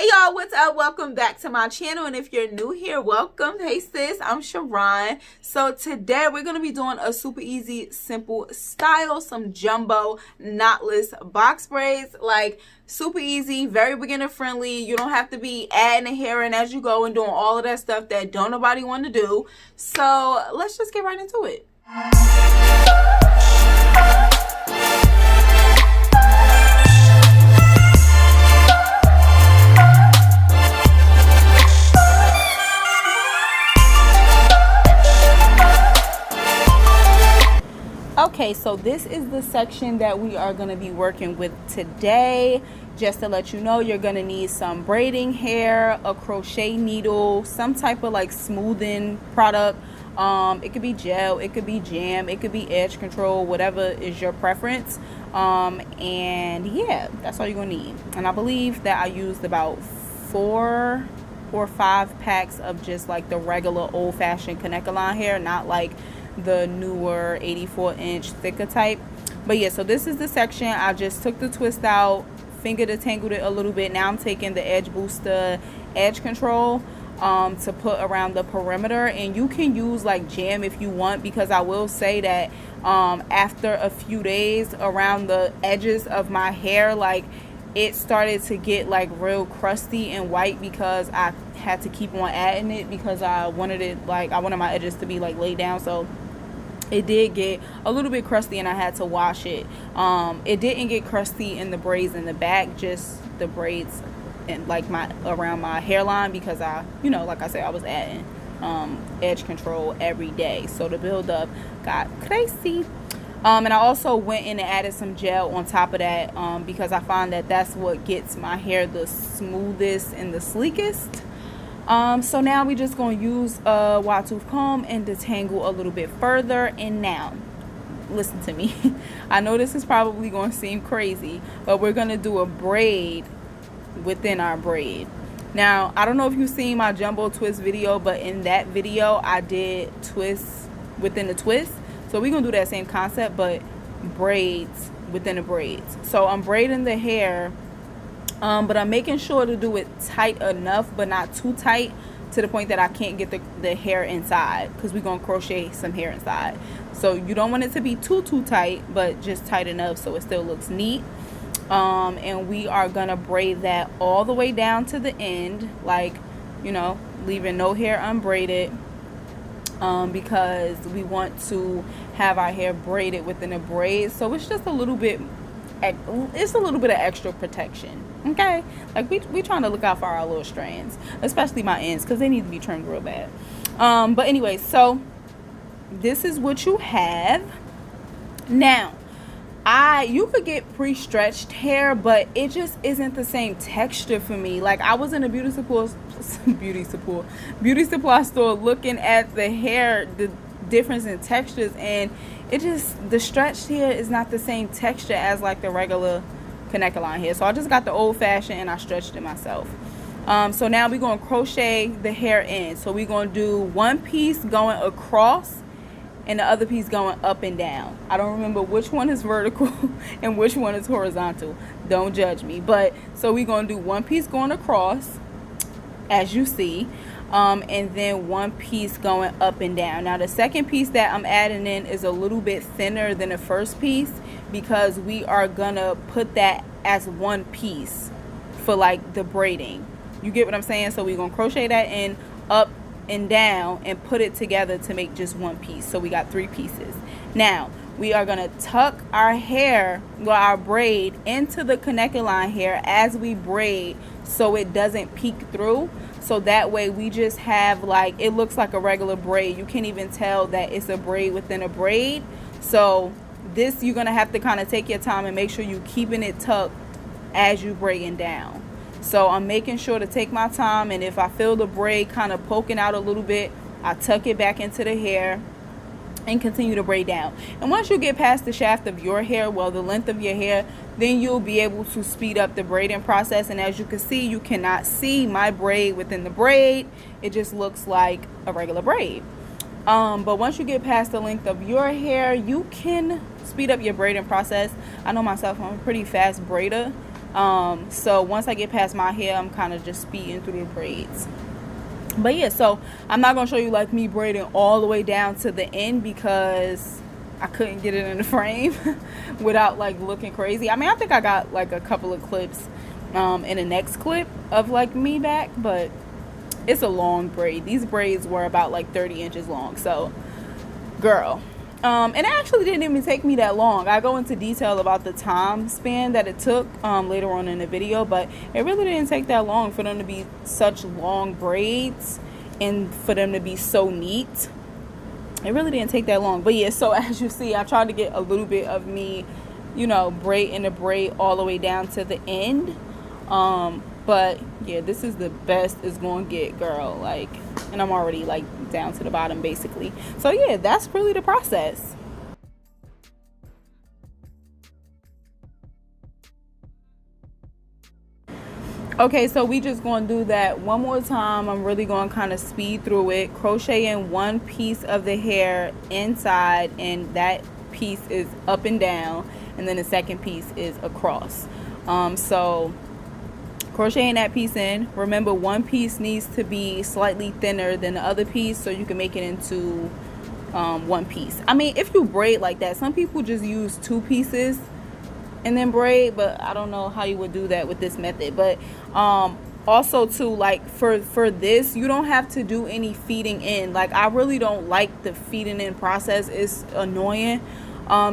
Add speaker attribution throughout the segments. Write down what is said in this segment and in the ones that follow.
Speaker 1: Hey y'all, what's up? Welcome back to my channel, and if you're new here, welcome. Hey sis, I'm Sharron. So today we're going to be doing a super easy, simple style, some jumbo knotless box braids. Like super easy, very beginner friendly. You don't have to be adding the hair in as you go and doing all of that stuff that don't nobody want to do. So let's just get right into it. Okay, so this is the section that we are going to be working with today. Just to let you know, you're going to need some braiding hair, a crochet needle, some type of like smoothing product. It could be gel, it could be jam, it could be edge control, whatever is your preference. And yeah, that's all you're going to need. And I believe that I used about 4 or 5 packs of just like the regular old-fashioned Knotless hair, not like the newer 84-inch thicker type. But yeah, so this is the section. I just took the twist out, finger detangled it a little bit. Now I'm taking the edge booster edge control to put around the perimeter, and you can use like jam if you want, because I will say that after a few days around the edges of my hair, like it started to get like real crusty and white because I had to keep on adding it, because I wanted it, like I wanted my edges to be like laid down. So it did get a little bit crusty and I had to wash it. It didn't get crusty in the braids in the back, just the braids and like my around my hairline, because I, you know, like I said, I was adding edge control every day, so the buildup got crazy. And I also went in and added some gel on top of that, because I find that that's what gets my hair the smoothest and the sleekest. So now we just gonna use a wide tooth comb and detangle a little bit further. And now listen to me. I know this is probably gonna seem crazy, but we're gonna do a braid within our braid. Now I don't know if you've seen my jumbo twist video, but in that video I did twists within the twist. So we're gonna do that same concept, but braids within the braids. So I'm braiding the hair, but I'm making sure to do it tight enough, but not too tight to the point that I can't get the hair inside, because we're going to crochet some hair inside. So you don't want it to be too tight, but just tight enough so it still looks neat. And we are going to braid that all the way down to the end, like, you know, leaving no hair unbraided, because we want to have our hair braided within a braid. So it's just a little bit, it's a little bit of extra protection. Okay, like we trying to look out for our little strands, especially my ends, because they need to be trimmed real bad. But anyway, so this is what you have. Now you could get pre-stretched hair, but it just isn't the same texture for me. Like I was in a beauty supply store looking at the hair, the difference in textures, and it just, the stretched hair is not the same texture as like the regular Knotless hair. So I just got the old-fashioned and I stretched it myself. So now we're going to crochet the hair in. So we're going to do one piece going across and the other piece going up and down. I don't remember which one is vertical and which one is horizontal. Don't judge me. But so we're going to do one piece going across, as you see, and then one piece going up and down. Now the second piece that I'm adding in is a little bit thinner than the first piece, because we are gonna put that as one piece for like the braiding. You get what I'm saying? So we're gonna crochet that in, up and down, and put it together to make just one piece. So we got 3 pieces. Now we are gonna tuck our hair, well, our braid into the Knotless hair as we braid, so it doesn't peek through. So that way we just have like, it looks like a regular braid. You can't even tell that it's a braid within a braid. So this, you're gonna have to kind of take your time and make sure you're keeping it tucked as you braiding down. So I'm making sure to take my time, and if I feel the braid kind of poking out a little bit, I tuck it back into the hair and continue to braid down. And once you get past the shaft of your hair, well, the length of your hair, then you'll be able to speed up the braiding process. And as you can see, you cannot see my braid within the braid. It just looks like a regular braid. But once you get past the length of your hair, you can speed up your braiding process. I know myself, I'm a pretty fast braider. So once I get past my hair, I'm kind of just speeding through the braids. But yeah, so I'm not gonna show you like me braiding all the way down to the end because I couldn't get it in the frame without like looking crazy. I mean, I think I got like a couple of clips in the next clip of like me back, but it's a long braid. These braids were about like 30 inches long. So girl, and it actually didn't even take me that long. I go into detail about the time span that it took later on in the video, but it really didn't take that long for them to be such long braids and for them to be so neat. It really didn't take that long. But yeah, so as you see, I tried to get a little bit of me, you know, braid in the braid all the way down to the end. But yeah, this is the best it's gonna get, girl. Like, and I'm already like down to the bottom basically. So yeah, that's really the process. Okay, so we just gonna do that one more time. I'm really gonna kind of speed through it. Crochet in one piece of the hair inside, and that piece is up and down, and then the second piece is across. So crocheting that piece in. Remember, one piece needs to be slightly thinner than the other piece so you can make it into one piece. I mean, if you braid like that, some people just use two pieces and then braid, but I don't know how you would do that with this method. But also too, like for this, you don't have to do any feeding in. Like, I really don't like the feeding in process. It's annoying.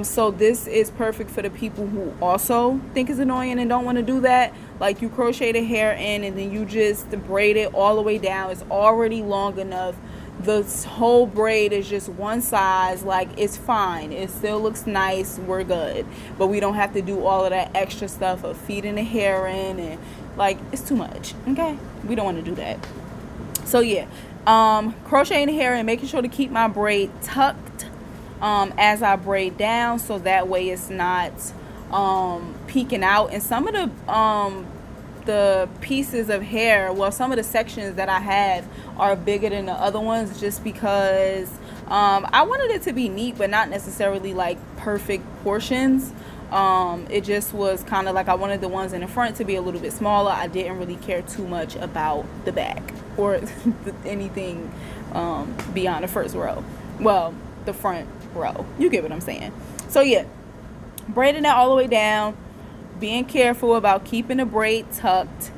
Speaker 1: So this is perfect for the people who also think it's annoying and don't want to do that. Like, you crochet the hair in and then you just braid it all the way down. It's already long enough. The whole braid is just one size. Like, it's fine. It still looks nice. We're good. But we don't have to do all of that extra stuff of feeding the hair in, and like, it's too much. Okay, we don't want to do that. So yeah, crocheting the hair and making sure to keep my braid tucked as I braid down, so that way it's not peeking out. And some of the pieces of hair, well, some of the sections that I have are bigger than the other ones, just because I wanted it to be neat but not necessarily like perfect portions. It just was kind of like I wanted the ones in the front to be a little bit smaller. I didn't really care too much about the back or anything beyond the first row, well, the front row. You get what I'm saying. So yeah, braiding that all the way down, being careful about keeping the braid tucked,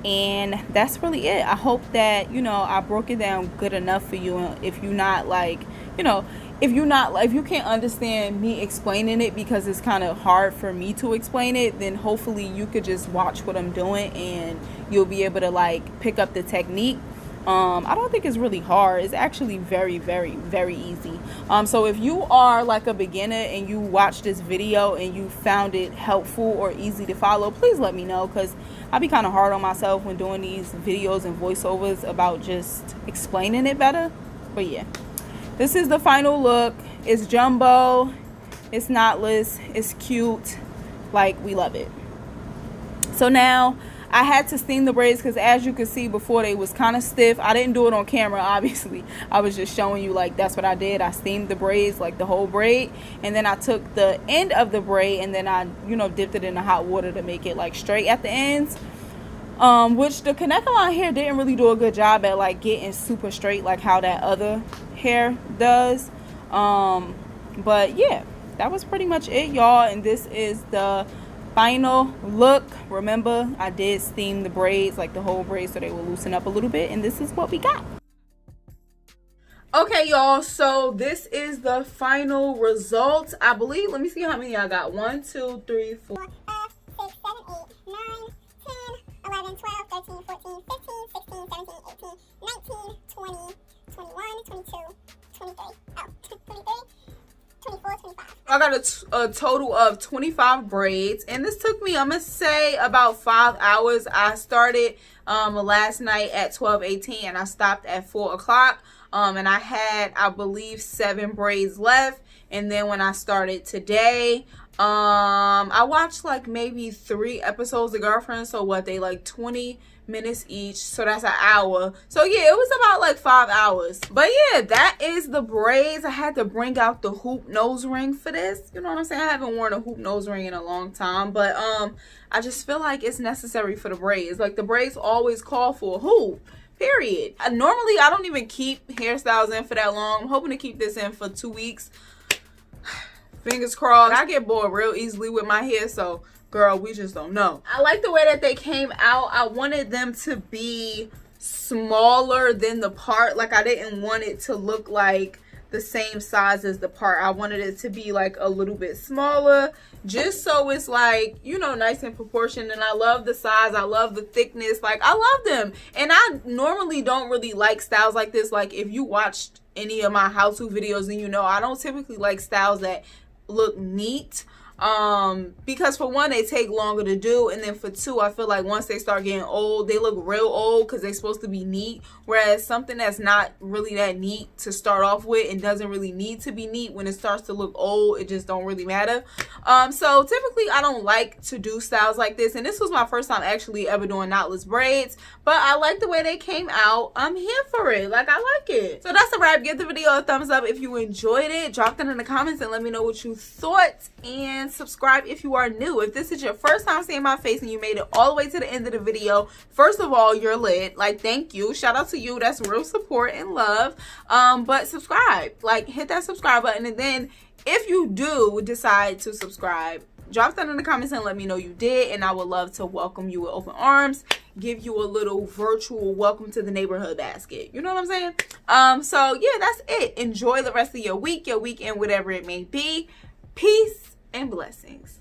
Speaker 1: and that's really it. I hope that, you know, I broke it down good enough for you. If you're not like, you know, if you can't understand me explaining it because it's kind of hard for me to explain it, then hopefully you could just watch what I'm doing and you'll be able to like pick up the technique. I don't think it's really hard. It's actually very, very, very easy. So if you are like a beginner and you watch this video and you found it helpful or easy to follow, please let me know, because I be kind of hard on myself when doing these videos and voiceovers about just explaining it better. But yeah, this is the final look. It's jumbo, it's knotless, it's cute, like, we love it. So now I had to steam the braids because, as you can see before, they was kind of stiff. I didn't do it on camera, obviously. I was just showing you, like, that's what I did. I steamed the braids, like the whole braid, and then I took the end of the braid and then I, you know, dipped it in the hot water to make it like straight at the ends. Which the connector line hair didn't really do a good job at like getting super straight like how that other hair does. But yeah, that was pretty much it, y'all. And this is the final look. Remember, I did steam the braids, like the whole braid, so they will loosen up a little bit, and this is what we got. Okay, y'all, so this is the final result, I believe. Let me see how many I got. 1, 2, 3, 4, 5, 6, 7, 8, 9, 10, 11, 12, 13, 14, 15, 16, 17, 18, 19, 20, 21, 22, 23. Oh, 23. 24, 25. I got a total of 25 braids, and this took me, I'm gonna say, about 5 hours. I started last night at 12:18 and I stopped at 4 o'clock, and I had, I believe, 7 braids left. And then when I started today, I watched like maybe 3 episodes of Girlfriend. So what, they like 20 minutes each, so that's an hour. So yeah, it was about like 5 hours. But yeah, that is the braids. I had to bring out the hoop nose ring for this. You know what I'm saying? I haven't worn a hoop nose ring in a long time, but I just feel like it's necessary for the braids. Like, the braids always call for a hoop, period. Normally I don't even keep hairstyles in for that long. I'm hoping to keep this in for 2 weeks. Fingers crossed. I get bored real easily with my hair, so girl, we just don't know. I like the way that they came out. I wanted them to be smaller than the part. Like, I didn't want it to look like the same size as the part. I wanted it to be like a little bit smaller, just so it's like, you know, nice and proportioned. And I love the size, I love the thickness, like I love them. And I normally don't really like styles like this. Like, if you watched any of my how-to videos, then you know I don't typically like styles that look neat, because for one, they take longer to do, and then for two, I feel like once they start getting old, they look real old because they're supposed to be neat, whereas something that's not really that neat to start off with and doesn't really need to be neat, when it starts to look old, it just don't really matter. So typically I don't like to do styles like this, and this was my first time actually ever doing knotless braids, but I like the way they came out. I'm here for it. Like, I like it. So that's a wrap. Give the video a thumbs up if you enjoyed it. Drop that in the comments and let me know what you thought, and subscribe if you are new. If this is your first time seeing my face and you made it all the way to the end of the video, first of all, you're lit. Like, thank you. Shout out to you. That's real support and love. But subscribe. Like, hit that subscribe button, and then if you do decide to subscribe, drop that in the comments and let me know you did, and I would love to welcome you with open arms, give you a little virtual welcome to the neighborhood basket. You know what I'm saying? So yeah, that's it. Enjoy the rest of your week, your weekend, whatever it may be. Peace and blessings.